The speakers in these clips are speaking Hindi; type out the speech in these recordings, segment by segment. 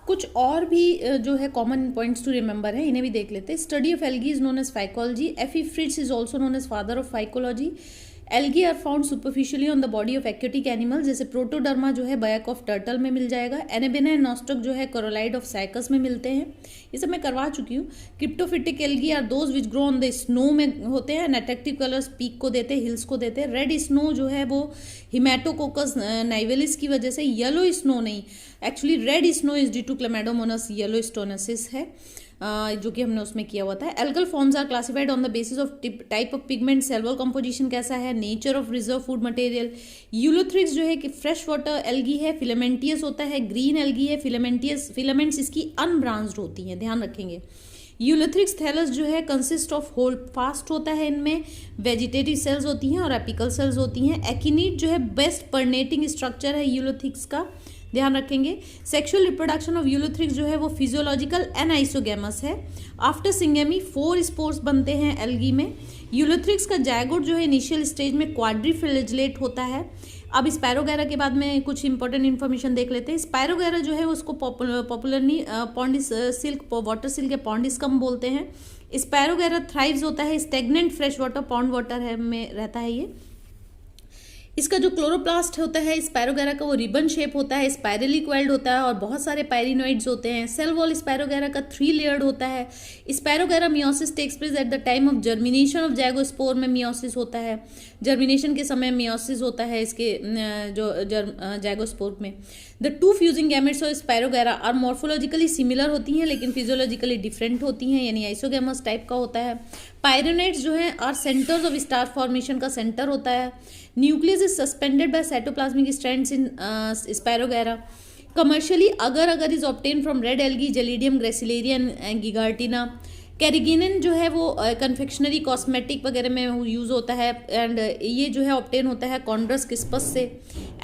कुछ और भी जो है कॉमन पॉइंट्स टू रिमेंबर है, इन्हें भी देख लेते हैं। Study of algae is known as phycology. F E Fritsch is also known as father of phycology. Algae are found superficially on the body of aquatic animal, जैसे प्रोटोडर्मा जो है बैक ऑफ टर्टल में मिल जाएगा। एनेबिना एंड नॉस्टक जो है कोरोलाइड ऑफ साइकस में मिलते हैं, ये सब मैं करवा चुकी हूँ। Cryptophytic algae are those which grow on the snow में होते हैं, अट्रैक्टिव कलर्स पीक को देते हैं, हिल्स को देते हैं। रेड स्नो जो है वो हिमेटोकोकस नाइवेलिस की वजह से, येलो स्नो नहीं, actually red snow is due to Chlamydomonas yellowstonensis है, जो कि हमने उसमें किया हुआ था। Algal forms are classified on the basis of type of pigment, cellular composition कैसा है, nature of reserve food material. Ulothrix जो है कि फ्रेश वाटर एल्गी है, फिलामेंटियस होता है। ग्रीन एल्गी है, फिलामेंटियस, फिलामेंट्स इसकी अनब्रांच्ड होती हैं, ध्यान रखेंगे। यूलोथ्रिक्स थैलस जो है कंसिस्ट ऑफ होल्ड फास्ट होता है, इनमें वेजिटेटिव सेल्स होती हैं और एपिकल सेल्स होती हैं। एक्टिनिड जो है बेस्ट पर्नेटिंग स्ट्रक्चर है यूलोथ्रिक्स का, ध्यान रखेंगे। सेक्सुअल रिप्रोडक्शन ऑफ यूलोथ्रिक्स जो है वो फिजियोलॉजिकल एंड आइसोगेमस है। आफ्टर सिंगेमी 4 स्पोर्स बनते हैं एल्गी में। यूलोथ्रिक्स का जायगोट जो है इनिशियल स्टेज में क्वाड्रीफ्लैजिलेट होता है। अब स्पायरोगैरा के बाद में कुछ इंपॉर्टेंट इन्फॉर्मेशन देख लेते हैं। स्पायरोगैरा जो है उसको पॉपुलरली पॉन्डिस सिल्क, वाटर सिल्क या पॉन्डिस्कम बोलते हैं। स्पायरोगैरा थ्राइव्स होता है stagnant fresh water, pond water है में रहता है ये। इसका जो क्लोरोप्लास्ट होता है स्पायरोगैरा का, वो रिबन शेप होता है, स्पाइरली क्वेल्ड होता है और बहुत सारे पायरिनोइड्स होते हैं। सेल वॉल स्पायरोगैरा का 3 लेयर्ड होता है। Spirogyra meiosis takes place at the time of germination of zygospore में मियोसिस होता है, जर्मिनेशन के समय मियोसिस होता है इसके जो जाइगोस्पोर में। The 2 fusing gametes of spirogyra are morphologically similar होती हैं लेकिन फिजियोलॉजिकली डिफरेंट होती हैं, यानी आइसोगैमस टाइप का होता है। पायरिनेट्स जो है are centres of starch formation का सेंटर होता है। Nucleus is suspended by cytoplasmic strands in Spirogyra. Commercially agar is obtain from red algae, Gelidium, Gracilaria and Gigartina. Carrageenan जो है वो कन्फेक्शनरी कॉस्मेटिक वगैरह में यूज होता है एंड ये जो है ऑब्टेन होता है कॉन्ड्रस क्रिस्पस से।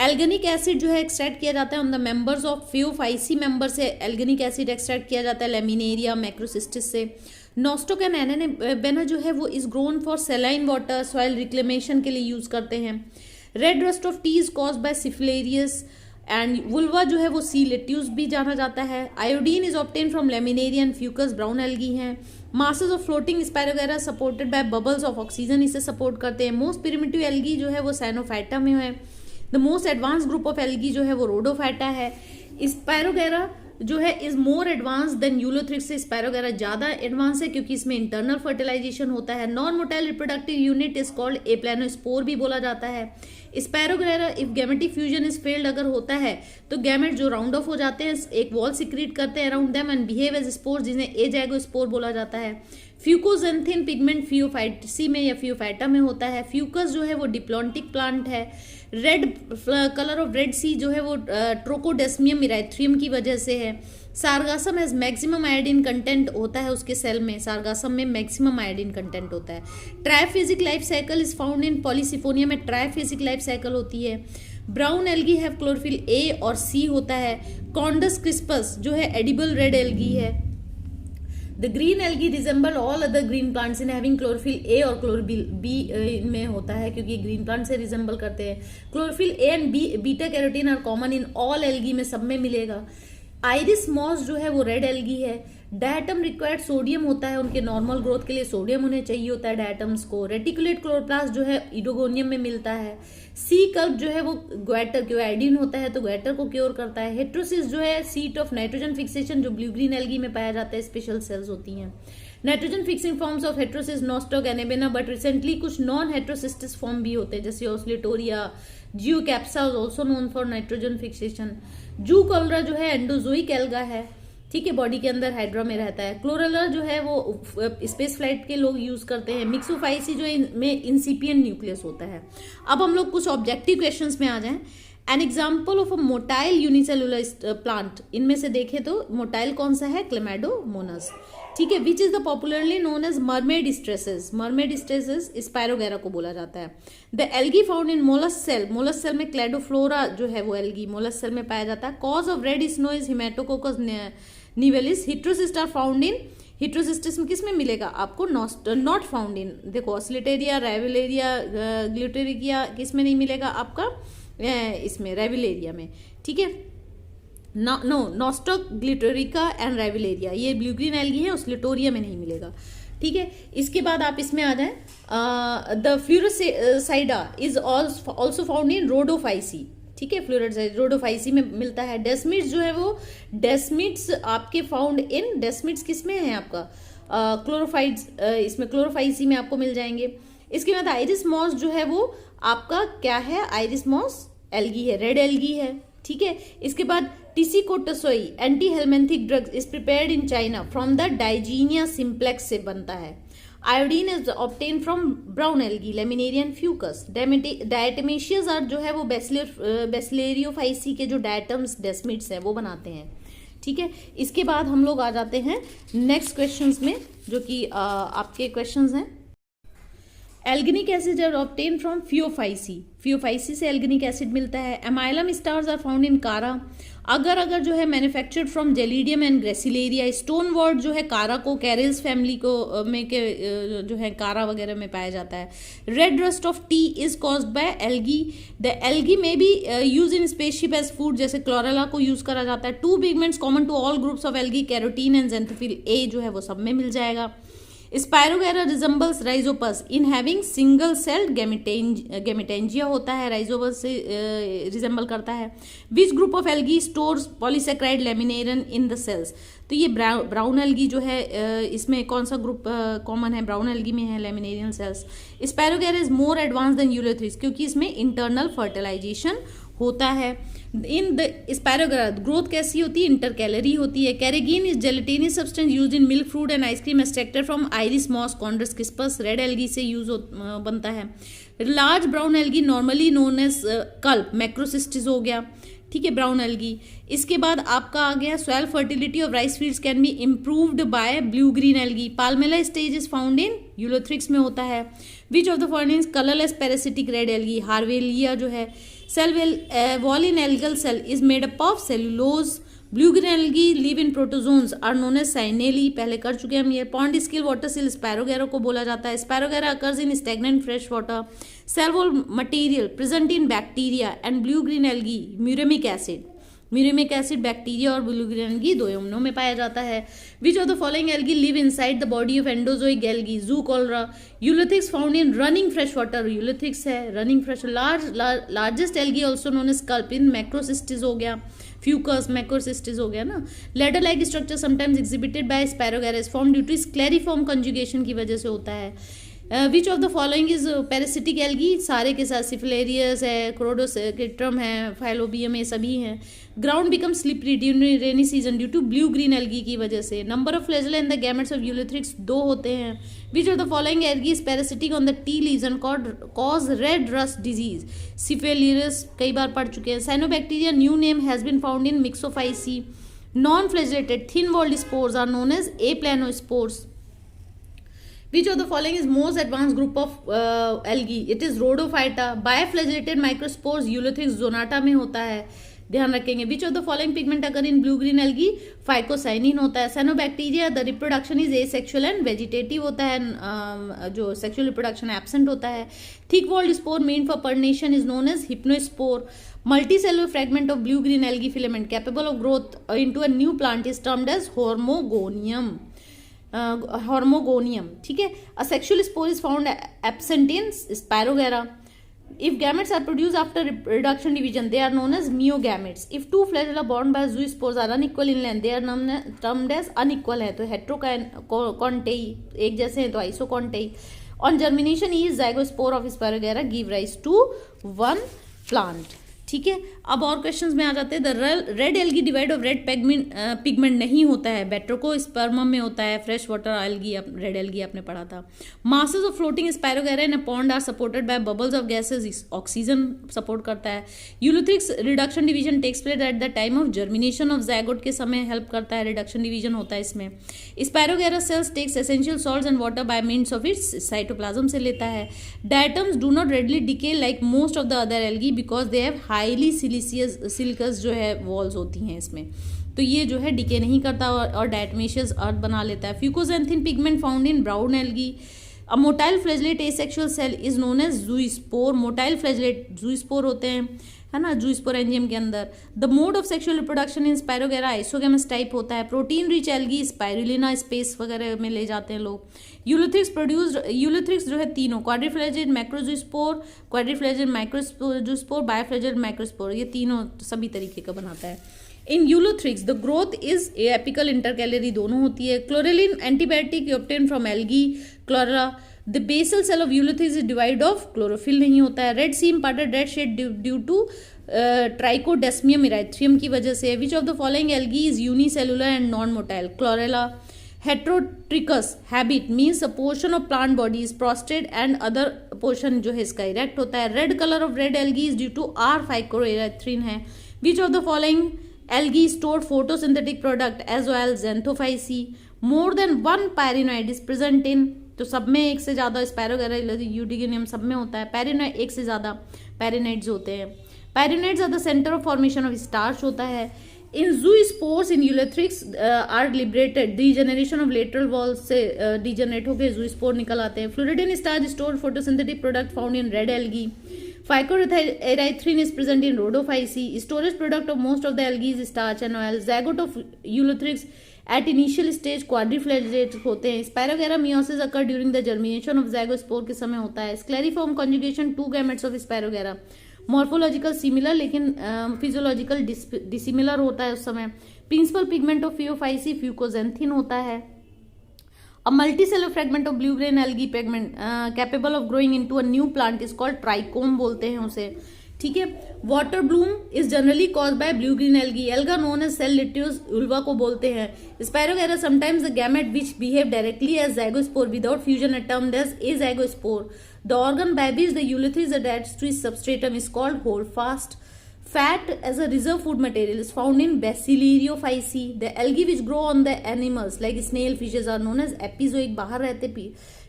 एल्गेनिक एसिड जो है एक्सट्रैक्ट किया जाता है on the members of Phaeophyceae member से एल्गेनिक एसिड एक्सट्रैक्ट किया जाता है लेमिनेरिया, मैक्रोसिस्टिस से। नॉस्टोक एंड एनेबेना जो है वो is grown for saline water, soil reclamation के लिए यूज करते हैं। Red rust of tea is caused by Cephaleuros and Ulva जो है वो सी लेट्यूस भी जाना जाता है। Iodine is obtain from Laminaria Fucus, brown algae हैं। Masses of floating Spirogyra supported by bubbles of oxygen इसे सपोर्ट करते हैं। मोस्ट प्रिमिटिव एल्गी जो है वो साइनोफाइटा में है। The most advance group of algae जो है वो रोडोफाइटा है। स्पायरोगैरा जो है is more advance than Ulothrix से स्पायरोगैरा ज्यादा एडवांस है क्योंकि इसमें इंटरनल फर्टिलाइजेशन होता है। Non motile reproductive unit is called aplanospore भी बोला जाता है। Spirogyra if gametic fusion is failed अगर होता है तो गैमेट जो राउंड ऑफ हो जाते हैं एक वॉल सिक्रीट करते हैं around them and behave as spore, जिन्हें एजाइगोस्पोर बोला जाता है। फ्यूकोजेंथिन पिगमेंट फ्यूफाइटसी में या फ्यूफाइटा में होता है। फ्यूकस जो है वो डिप्लॉन्टिक प्लांट है। रेड कलर ऑफ रेड सी जो है वो ट्रोकोडेस्मियम इराइथ्रियम की वजह से है। सारगासम हैज मैक्सिमम आयोडीन कंटेंट होता है उसके सेल में, सारगासम में मैक्सिमम आयोडीन कंटेंट होता है। Triphasic life cycle is found in Polysiphonia में ट्राइफेजिक लाइफ साइकिल होती है। Brown algae have chlorophyll A और सी होता है। कॉन्डस क्रिस्पस जो है एडिबल रेड एल्गी है। The green algae resemble all other green plants in having chlorophyll A और क्लोरोफिल बी इनमें होता है क्योंकि ग्रीन प्लांट से रिजेंबल करते हैं। Chlorophyll a and b, beta carotene are common in all algae में, सब में मिलेगा। आइरिस मॉस जो है वो रेड एल्गी है। डायटम रिक्वायर्ड सोडियम होता है, उनके नॉर्मल ग्रोथ के लिए सोडियम उन्हें चाहिए होता है डायटम्स को। रेटिकुलेट क्लोरोप्लास्ट जो है इडोगोनियम में मिलता है। सी कल्प जो है वो ग्वेटर, क्यों आयोडीन होता है तो ग्वेटर को क्योर करता है। हेट्रोसिस जो है सीट ऑफ नाइट्रोजन फिक्सेशन जो ब्लू ग्रीन एल्गी में पाया जाता है, स्पेशल सेल्स होती हैं। Nitrogen fixing forms of heterocyst Nostoc Anabaena, but recently कुछ नॉन हेट्रोसिस्टिस फॉर्म भी होते हैं जैसे Oscillatoria, Gloeocapsa also known for nitrogen fixation. Zoochlorella जो है एंडोजोइक एल्गा है, ठीक है, बॉडी के अंदर हाइड्रा में रहता है। क्लोरेला जो है वो स्पेस फ्लाइट के लोग यूज करते हैं। मिक्सोफाइसी जो में इंसिपिएंट न्यूक्लियस होता है। अब हम लोग कुछ ऑब्जेक्टिव क्वेश्चंस में आ जाएं। An example of a motile unicellular plant, इनमें से देखें तो मोटाइल कौन सा है, क्लेमाइडोमोनास, ठीक है, which is the popularly known as mermaid tresses. Mermaid tresses Spirogyra को बोला जाता है। The algae found in mollusc shell, mollusc shell में क्लैडोफ्लोरा जो है वो एल्गी मोलस सेल में पाया जाता है। Cause of red snow is Haematococcus nivalis. Heterocyst are found in, heterocysts में किस में मिलेगा आपको, नॉट फाउंड इन, देखो ऑस्लिटेरिया, रेविलेरिया, ग्लूटेरिया किस में नहीं मिलेगा आपका, इसमें रेविलेरिया में, ठीक है। नो नॉस्टोग्लिटोरिका एंड राइवलेरिया, ये ब्लू ग्रीन एल्गी है, ओस्लिटोरिया में नहीं मिलेगा। ठीक है, इसके बाद आप इसमें आ जाए, the floridoside is also found in Rhodophyceae. ठीक है, फ्लोरोसाइड रोडोफाइसी में मिलता है। डेस्मिड्स जो है वो डेस्मिड्स आपके फाउंड इन, डेस्मिड्स किस में है आपका, क्लोरोफाइड्स, इसमें क्लोरोफाइसी में आपको मिल जाएंगे। इसके बाद आइरिस मॉस जो है वो आपका क्या है, आइरिस मॉस एल्गी है, रेड एल्गी है। ठीक है, इसके बाद टिसिकोटोसोई anti helminthic drugs is prepared in China from the Digenea simplex से बनता है। Iodine is obtain from brown algae, Laminaria Fucus. Diatomaceous are जो है वो बेसिलेरियोफाइसी के जो डायटम्स डेस्मिड्स है वो बनाते हैं। ठीक है, इसके बाद हम लोग आ जाते हैं नेक्स्ट क्वेश्चंस में, जो कि आपके क्वेश्चंस हैं। Alginic acid are obtain from Phaeophyceae, Phaeophyceae से एल्गनिक एसिड मिलता है। Amylum stars are found in Chara, agar agar जो है manufactured from Gelidium and Gracilaria. Stonewort जो है कारा को, कैरल्स फैमिली को में के जो है कारा वगैरह में पाया जाता है। Red rust of tea is caused by algae, the algae में भी use in spaceship as food, जैसे क्लोरेला को यूज करा जाता है। Two pigments common to all groups of algae, carotene and xanthophyll a जो है वो सब में मिल जाएगा। Spirogyra resembles rhizopus in having single celled gametangia होता है, राइजोपस से रिजेंबल करता है। Which group of algae stores polysaccharide laminarin in the cells, तो ये ब्राउन एल्गी जो है इसमें कौन सा ग्रुप कॉमन है, ब्राउन एल्गी में है laminarian cells. Spirogyra is more advance than ulothrix, क्योंकि इसमें इंटरनल फर्टिलाइजेशन होता है। इन द स्पायरोगैरा ग्रोथ कैसी होती है, इंटरकैलरी होती है। Carrageen is gelatinous substance used in milk, fruit and ice cream extracted from Irish moss chondrus crispus, red algae से यूज बनता है। Large brown algae normally known as kelp, macrocystis हो गया। ठीक है, ब्राउन एल्गी। इसके बाद आपका आ गया soil fertility of rice fields can be improved by blue green algae. Palmella stage is found in ulothrix में होता है। Which of the following colourless parasitic red algae, harveyella जो है। Cell wall in algal cell is made up of cellulose. Blue green algae live in protozoans are known as cyanelle, पहले कर चुके हम ये। पॉन्ड स्किल वाटर सिल स्पैरोगैरा को बोला जाता है। Spirogyra occurs in stagnant fresh water. Cell wall material present in bacteria and blue green algae muramic acid, muramic acid bacteria और ब्लू ग्रीन एल्गी दोनों में पाया जाता है। Which of the following algae live inside the body of endozoic algae, zoochlorella. Ulothrix found in running fresh water, ulothrix है running fresh. Largest algae also known as kelp in मैक्रोसिस्टिस हो गया, फ्यूकस मैक्रोसिस्टिस हो गया ना। Ladder like structure sometimes exhibited by spirogyra is form due to scalariform conjugation की वजह से होता है। Which of the following is parasitic algae, सारे के साथ सिफिलेरियस है, क्रोडोसेक्ट्रम है, फाइलोबियम, ये सभी हैं। Ground become slippery during rainy season due to blue green algae की वजह से। Number of flagella in the gametes of ulothrix 2 होते हैं। Which of the following algae is parasitic on the tea leaves and cause red rust disease, cephaleuros कई बार पढ़ चुके हैं। Cyanobacteria new name has been found in myxophyceae. Non flagellated thin walled spores are known as aplanospores. Which of the following is most advanced group of algae? It is Rhodophyta. Biflagellated microspores Eulothrics zonata में होता है, ध्यान रखेंगे। Which of the following pigment occur in blue green algae? Phycocyanin होता है। Cyanobacteria the reproduction is asexual and vegetative होता है, जो sexual reproduction absent होता है। Thick walled spore meant for pollination is known as hypnospore. Multicellular fragment of blue green algae filament capable of growth into a new plant is termed as Hormogonium. Hormogonium, ठीक है। A sexual spore is found absent in Spirogyra. If gametes are produced after reduction division, they are known as meiogametes. If two flagella borne by zoospores are unequal in length, they are termed as unequal है तो heterocontei, एक जैसे हैं तो isocontei. On germination, each zygospore of Spirogyra give rise to one plant. ठीक है, अब और क्वेश्चंस में आ जाते हैं। The red algae devoid of red pigment नहीं होता है, बेट्रोकोस्पर्मम में होता है। Fresh water algae, red algae आपने पढ़ा था। Masses of floating spirogyra in a pond are supported by bubbles of gases, oxygen support करता है। Ulothrix reduction division takes place at the time of germination of zygote के समय हेल्प करता है, रिडक्शन डिवीजन होता है इसमें। Spirogyra cells takes essential salts and water by means of its cytoplasm से लेता है। Diatoms do not readily decay like most of the other algae because they have highly siliceous जो है वॉल्स होती हैं इसमें, तो ये जो है डिके नहीं करता और डायटमेशियस अर्थ बना लेता है। Fucoxanthin pigment found in brown algae. A motile flagellate asexual cell is known as zoospore, motile flagellate zoospore होते हैं, है ना, जूस्पोरेंजियम के अंदर। The mode of sexual reproduction in spirogyra isogamous type होता है। Protein rich algae spirulina space वगैरह में ले जाते हैं लोग। यूलोथ्रिक्स जो है तीनों, क्वाड्रिफ्लैजेलेट मैक्रोजूस्पोर, क्वाड्रिफ्लैजेलेट माइक्रोजूस्पोर, बायोफ्लैजेलेट माइक्रोस्पोर, ये तीनों सभी तरीके का बनाता है। In ulothrix the growth is apical intercalary दोनों होती है। Chlorellin antibiotic obtain from algae chlorella. The basal cell of ulothrix is divide of, chlorophyll नहीं होता है। Red sea parted red shade due to trichodesmium erythraeum की वजह से। Which of the following algae is unicellular and non motile? Chlorella. Heterotrichous habit means a portion of plant body is prostrate and other portion जो है इसका इरेक्ट होता है। Red colour of red algae is due to R phycoerythrin है। Which of the following algae stored photosynthetic product as well as xanthophysi? More than one paranoid is present in, तो सब में एक से ज्यादा, स्पायरोगेरा, यूडिगिनियम सब में होता है। पैरिनोइड एक से ज्यादा पैरिनोइड्स होते हैं। Pyrenoids are the centre of formation of starch होता है। In zoospores in ulothrix are liberated, degeneration of lateral wall से डीजेनरेट होकर जूस्पोर निकल आते हैं। Floridean starch stored photosynthetic product found in red algae. Phycoerythrin is present in rhodophysi. Storage product of most of the algae is starch and oil. Zygote of Eulothrix at initial stage quadriflagellate होते हैं। Spirogyra meiosis occur during the germination of zygospore के समय होता है। Scleriform conjugation 2 gametes of Spirogyra. Morphological similar लेकिन physiological dissimilar होता है उस समय। Principal pigment of Phaeophysi fucoxanthin होता है। A multicellular fragment of blue green algae pigment capable of growing into a new plant is called trichome बोलते हैं उसे, ठीक है। Water bloom is generally cause by blue green algae. Alga known as sea lettuce ulva को बोलते हैं। Spirogyra sometimes the gamete which behave directly as zygospore without fusion are termed as azygospore. The organ by which the ulothrix attach to its substratum is called holdfast. Fat as a reserve food material is found in Basilarophysi. The algae which grow on the animals like snail fishes are known as epizoic, बाहर रहते भी,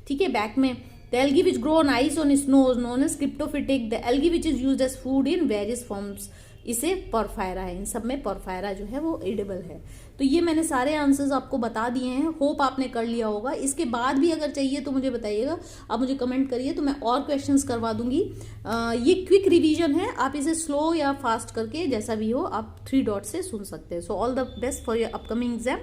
ठीक है, बैक में। The algae which grow on ice on snow is known as cryptophytic. The algae which is used as food in various forms, इसे porphyra है। इन सब में porphyra जो है वो एडिबल है। तो ये मैंने सारे आंसर्स आपको बता दिए हैं, होप आपने कर लिया होगा। इसके बाद भी अगर चाहिए तो मुझे बताइएगा, आप मुझे कमेंट करिए तो मैं और क्वेश्चंस करवा दूंगी। ये क्विक रिवीजन है, आप इसे स्लो या फास्ट करके जैसा भी हो आप 3 डॉट से सुन सकते हैं। So all the best for your upcoming exam.